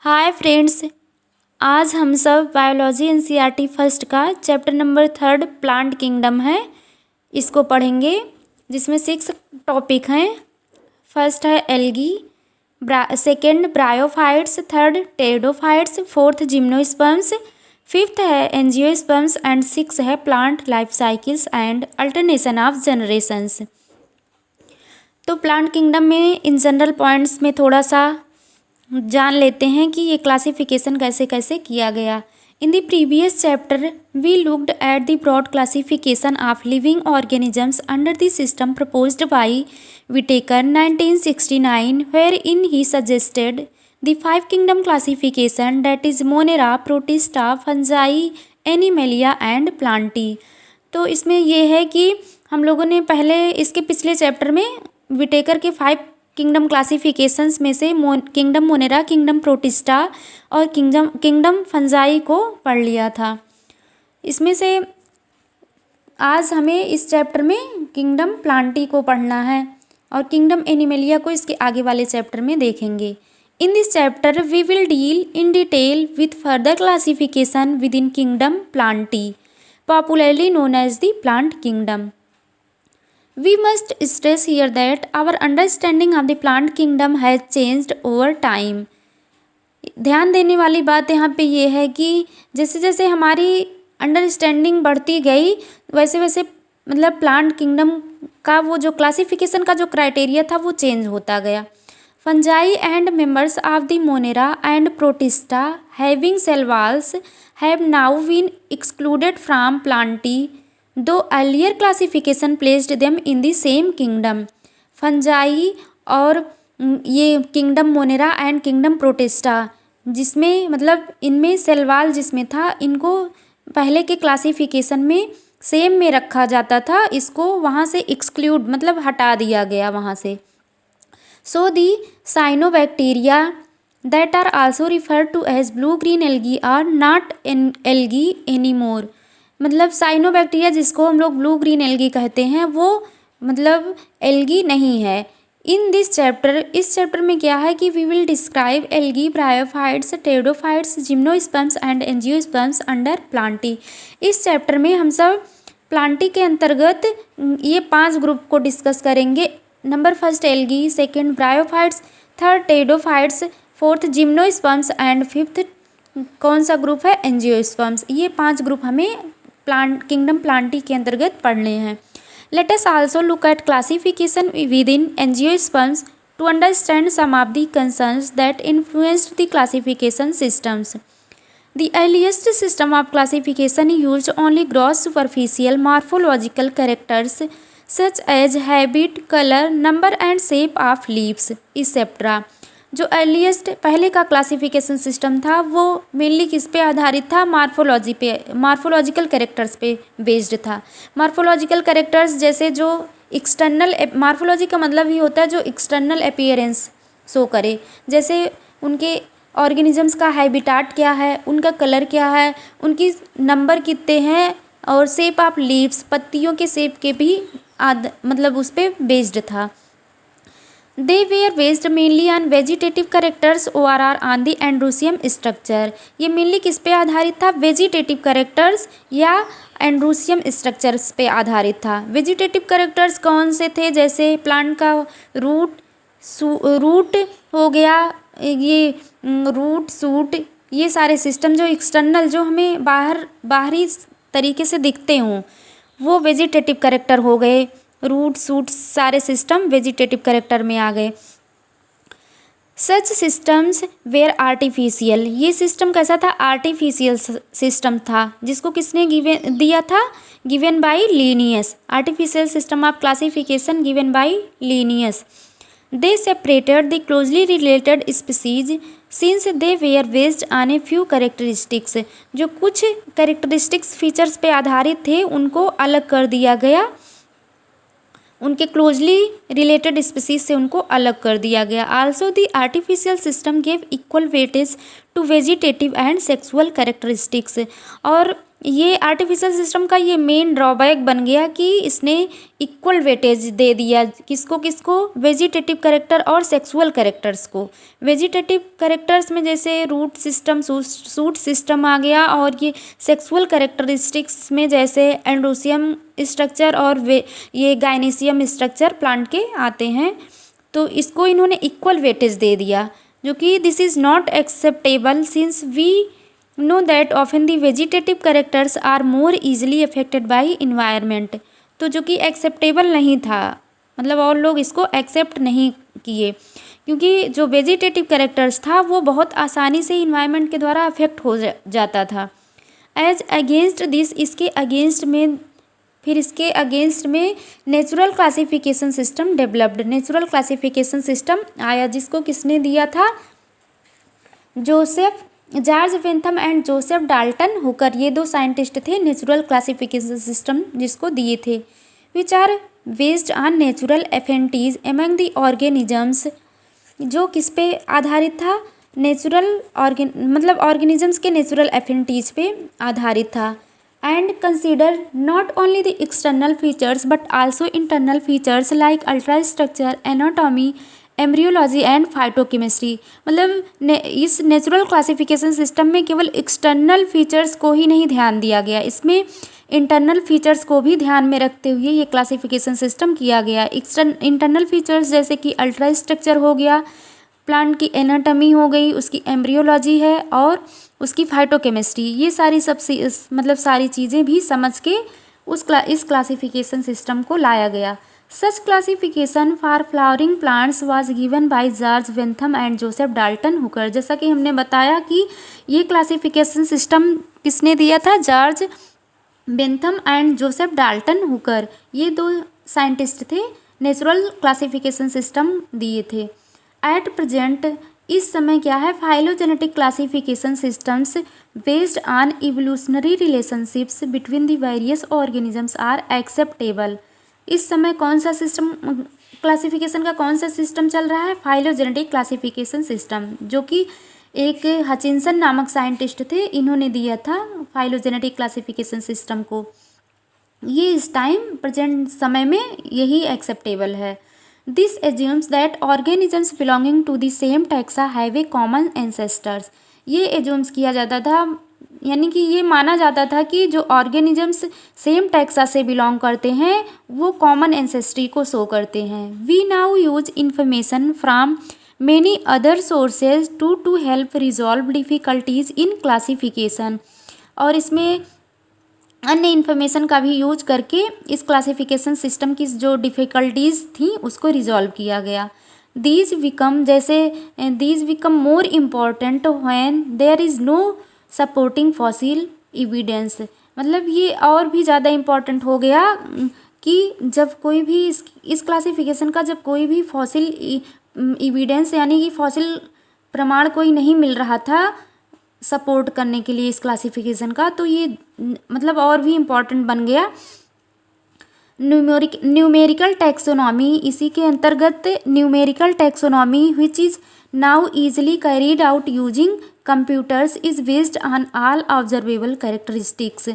Hi friends, आज हम सब बायोलॉजी एनसीईआरटी फर्स्ट का चैप्टर नंबर 3 प्लांट किंगडम है, इसको पढ़ेंगे जिसमें 6 टॉपिक हैं। फर्स्ट है algae, second bryophytes, third pteridophytes, fourth gymnosperms, fifth है एंजियोस्पर्म्स एंड 6 है plant life cycles and alternation of generations. तो प्लांट किंगडम में इन जनरल पॉइंट्स में थोड़ा सा जान लेते हैं कि ये क्लासिफिकेशन कैसे कैसे किया गया। In the previous chapter we looked at the broad classification of living organisms under the system proposed by Whittaker 1969, wherein he suggested the 5 kingdom classification that is Monera, Protista, Fungi, Animalia and Plantae. तो इसमें ये है कि हम लोगों ने पहले इसके पिछले चैप्टर में विटेकर के 5 किंगडम क्लासिफिकेशंस में से किंगडम मोनेरा, किंगडम प्रोटिस्टा और किंगडम फंजाई को पढ़ लिया था। इसमें से आज हमें इस चैप्टर में किंगडम प्लांटी को पढ़ना है और किंगडम एनिमेलिया को इसके आगे वाले चैप्टर में देखेंगे। In this chapter we will deal in detail with further classification within kingdom Plantae, popularly known as the plant kingdom. We must stress here that our understanding of the plant kingdom has changed over time. ध्यान देने वाली बात यहाँ पे ये है कि जैसे जैसे हमारी अंडरस्टैंडिंग बढ़ती गई वैसे वैसे मतलब प्लांट किंगडम का वो जो क्लासिफिकेशन का जो क्राइटेरिया था वो चेंज होता गया। Fungi and members of the Monera and Protista having cell walls have now been excluded from Plantae, though earlier classification placed them in the same kingdom. Fungi और ये kingdom Monera and kingdom Protista जिसमें मतलब इनमें cell wall जिसमें था, इनको पहले के क्लासिफिकेशन में सेम में रखा जाता था, इसको वहाँ से एक्सक्लूड मतलब हटा दिया गया वहाँ से। So the cyanobacteria that are also referred to as blue green algae are not algae any more. मतलब साइनोबैक्टीरिया जिसको हम लोग ब्लू ग्रीन एल्गी कहते हैं वो मतलब एल्गी नहीं है। इन दिस चैप्टर, इस चैप्टर में क्या है कि we will describe algae, bryophytes, pteridophytes, gymnosperms and angiosperms under Plantae. इस चैप्टर में हम सब प्लांटी के अंतर्गत ये 5 ग्रुप को डिस्कस करेंगे। Number first algae, second bryophytes, third pteridophytes, fourth gymnosperms and fifth कौन सा ग्रुप है, एंजियोस्पर्म्स। ये 5 ग्रुप हमें प्लांट किंगडम प्लांटी के अंतर्गत पढ़ने हैं। Let us also look at classification within angiosperms to understand some of the concerns that influenced the classification systems. The earliest system of classification used only gross superficial morphological characters such as habit, colour, number and shape of leaves etcetera. जो earliest पहले का classification system था वो mainly किस पे आधारित था, morphology पे, मार्फोलॉजिकल कैरेक्टर्स पे बेस्ड था। मार्फोलॉजिकल कैरेक्टर्स जैसे जो एक्सटर्नल, मार्फोलॉजी का मतलब ही होता है जो एक्सटर्नल अपीयरेंस शो करे, जैसे उनके ऑर्गेनिजम्स का हैबिटाट क्या है, उनका कलर क्या है, उनकी नंबर कितने हैं और शेप ऑफ लीव्स, पत्तियों के शेप के भी मतलब उस पर बेस्ड था। They were based mainly on vegetative characters or on the androsium structure. ये mainly किस पे आधारित था, वेजिटेटिव कैरेक्टर्स या एंड्रोसियम स्ट्रक्चर्स पे आधारित था। वेजिटेटिव कैरेक्टर्स कौन से थे, जैसे प्लांट का रूट हो गया, ये रूट सूट, ये सारे सिस्टम जो एक्सटर्नल जो हमें बाहरी तरीके से दिखते हों वो वेजिटेटिव कैरेक्टर हो गए। रूट सूट सारे सिस्टम वेजिटेटिव कैरेक्टर में आ गए। सच सिस्टम्स वेयर आर्टिफिशियल, ये सिस्टम कैसा था, आर्टिफिशियल सिस्टम था, जिसको किसने दिया था, given by Linnaeus. Artificial system of classification given by Linnaeus. They separated the closely related species since they were based on a few characteristics. जो कुछ कैरेक्टरिस्टिक्स फीचर्स पे आधारित थे उनको अलग कर दिया गया, उनके क्लोजली रिलेटेड स्पीसीज से उनको अलग कर दिया गया। Also the artificial system gave equal weightage to vegetative and sexual characteristics. और ये आर्टिफिशियल सिस्टम का ये मेन ड्रॉबैक बन गया कि इसने इक्वल वेटेज दे दिया, किसको किसको, वेजिटेटिव कैरेक्टर और सेक्सुअल कैरेक्टर्स को। वेजिटेटिव कैरेक्टर्स में जैसे रूट सिस्टम, सूट सिस्टम आ गया, और ये सेक्सुअल कैरेक्टरिस्टिक्स में जैसे एंड्रोसियम स्ट्रक्चर और ये गाइनेसियम स्ट्रक्चर प्लांट के आते हैं। तो इसको इन्होंने इक्वल वेटेज दे दिया, जो कि this is not acceptable since we know that often the vegetative characters are more easily affected by environment। तो जो कि एक्सेप्टेबल नहीं था, मतलब और लोग इसको एक्सेप्ट नहीं किए, क्योंकि जो वेजिटेटिव कैरेक्टर्स था वो बहुत आसानी से इन्वायरमेंट के द्वारा अफेक्ट हो जाता था। एज अगेंस्ट दिस, इसके अगेंस्ट में natural classification system developed. Natural classification system आया, जिसको किसने दिया था, George Bentham and Joseph Dalton Hooker, ये दो साइंटिस्ट थे नेचुरल क्लासिफिकेशन सिस्टम जिसको दिए थे। Which are based on natural affinities among the organisms, जो किस पे आधारित था, मतलब ऑर्गेनिजम्स के नेचुरल एफिनिटीज पे आधारित था। And consider not only the external features but also internal features like ultra structure, anatomy, embryology and phytochemistry. मतलब इस नेचुरल क्लासिफिकेशन सिस्टम में केवल एक्सटर्नल फीचर्स को ही नहीं ध्यान दिया गया, इसमें इंटरनल फीचर्स को भी ध्यान में रखते हुए ये क्लासिफिकेशन सिस्टम किया गया। इंटरनल फीचर्स जैसे कि अल्ट्रा स्ट्रक्चर हो गया, प्लांट की एनाटॉमी हो गई, उसकी एम्ब्रियोलॉजी है, और उसकी फाइटोकेमिस्ट्री, ये सारी सारी चीज़ें भी समझ के इस क्लासिफिकेशन सिस्टम को लाया गया। Such classification for flowering plants was given by George Bentham and Joseph Dalton Hooker। जैसा कि हमने बताया कि ये क्लासिफिकेशन सिस्टम किसने दिया था, George Bentham and Joseph Dalton Hooker, ये दो साइंटिस्ट थे, नेचुरल क्लासिफिकेशन सिस्टम दिए थे। एट प्रेजेंट, इस समय क्या है, phylogenetic classification systems based on evolutionary relationships between the various organisms are acceptable. इस समय कौन सा सिस्टम, क्लासिफिकेशन का कौन सा सिस्टम चल रहा है, फाइलोजेनेटिक क्लासिफिकेशन सिस्टम, जो कि एक हचिंसन नामक साइंटिस्ट थे, इन्होंने दिया था फाइलोजेनेटिक क्लासिफिकेशन सिस्टम को। ये इस टाइम प्रेजेंट समय में यही एक्सेप्टेबल है। This assumes that organisms belonging to the same taxa have a common ancestors. ये एज्यूम्स किया जाता था, यानी कि ये माना जाता था कि जो ऑर्गेनिजम्स सेम टैक्सा से बिलोंग करते हैं वो कॉमन एंसेस्ट्री को शो करते हैं। We now use information from many other sources to help resolve difficulties in classification. और इसमें अन्य इन्फॉर्मेशन का भी यूज करके इस क्लासिफिकेशन सिस्टम की जो डिफ़िकल्टीज़ थी उसको रिजॉल्व किया गया। These become more important when there is no supporting fossil evidence. मतलब ये और भी ज़्यादा इम्पॉर्टेंट हो गया कि जब कोई भी इस क्लासिफिकेशन का जब कोई भी फॉसिल एविडेंस, यानी कि फॉसिल प्रमाण कोई नहीं मिल रहा था सपोर्ट करने के लिए इस क्लासिफिकेशन का, तो ये मतलब और भी इम्पॉर्टेंट बन गया। न्यूमेरिकल टैक्सोनॉमी, इसी के अंतर्गत numerical taxonomy which is now easily carried out using computers is based on all observable characteristics.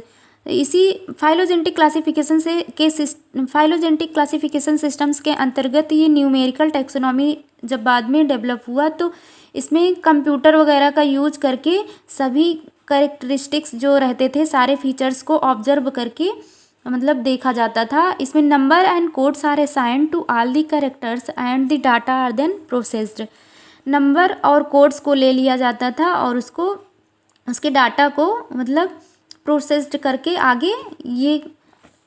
इसी फाइलोजेनेटिक क्लासिफिकेशन सिस्टम्स के अंतर्गत ये न्यूमेरिकल टैक्सोनॉमी जब बाद में डेवलप हुआ तो इसमें कंप्यूटर वगैरह का यूज करके सभी कैरेक्टरिस्टिक्स जो रहते थे सारे फीचर्स को ऑब्जर्व करके मतलब देखा जाता था। इसमें number and codes are assign to all the characters and the data are then processed. Number और कोड्स को ले लिया जाता था और उसके डाटा को मतलब प्रोसेस्ड करके आगे ये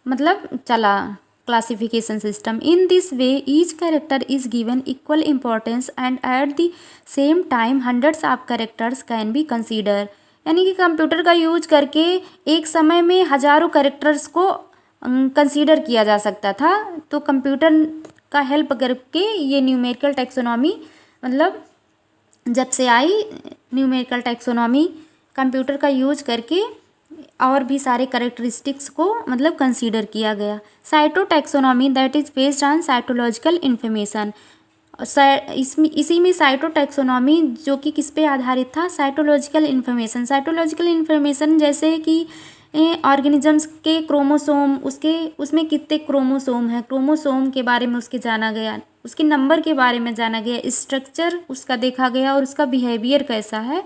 मतलब चला classification system. In this way each character is given equal importance and at the same time hundreds of characters can be consider. यानी कि कंप्यूटर का यूज करके एक समय में हज़ारों कैरेक्टर्स को कंसीडर किया जा सकता था। तो कंप्यूटर का हेल्प करके ये न्यूमेरिकल टैक्सोनॉमी मतलब जब से आई न्यूमेरिकल टैक्सोनॉमी कंप्यूटर का यूज करके और भी सारे कैरेक्टरिस्टिक्स को मतलब कंसीडर किया गया। Cytotaxonomy that is based on cytological information. इसी में साइटो टैक्सोनॉमी जो कि किस पे आधारित था, साइटोलॉजिकल इन्फॉर्मेशन। साइटोलॉजिकल इन्फॉर्मेशन जैसे कि ऑर्गेनिजम्स के क्रोमोसोम, उसमें कितने क्रोमोसोम हैं, क्रोमोसोम के बारे में उसके जाना गया, उसके नंबर के बारे में जाना गया, स्ट्रक्चर उसका देखा गया और उसका बिहेवियर कैसा है,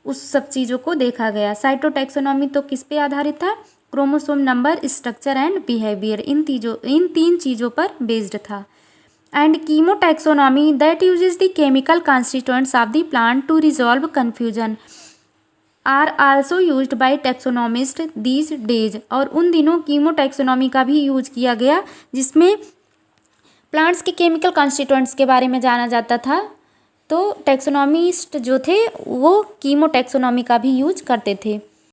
उस सब चीज़ों को देखा गया। साइटोटैक्सोनॉमी तो किस पे आधारित था? Chromosome number, structure and behaviour, इन 3 चीज़ों पर बेस्ड था। And chemotaxonomy that uses the chemical constituents of the plant to resolve confusion are also used by taxonomists these days. और उन दिनों कीमोटैक्सोनॉमी का भी यूज किया गया, जिसमें प्लांट्स के केमिकल कॉन्स्टिट्यूएंट्स के बारे में जाना जाता था। तो टैक्सोनॉमिस्ट जो थे वो कीमोटैक्सोनॉमी का भी यूज करते थे।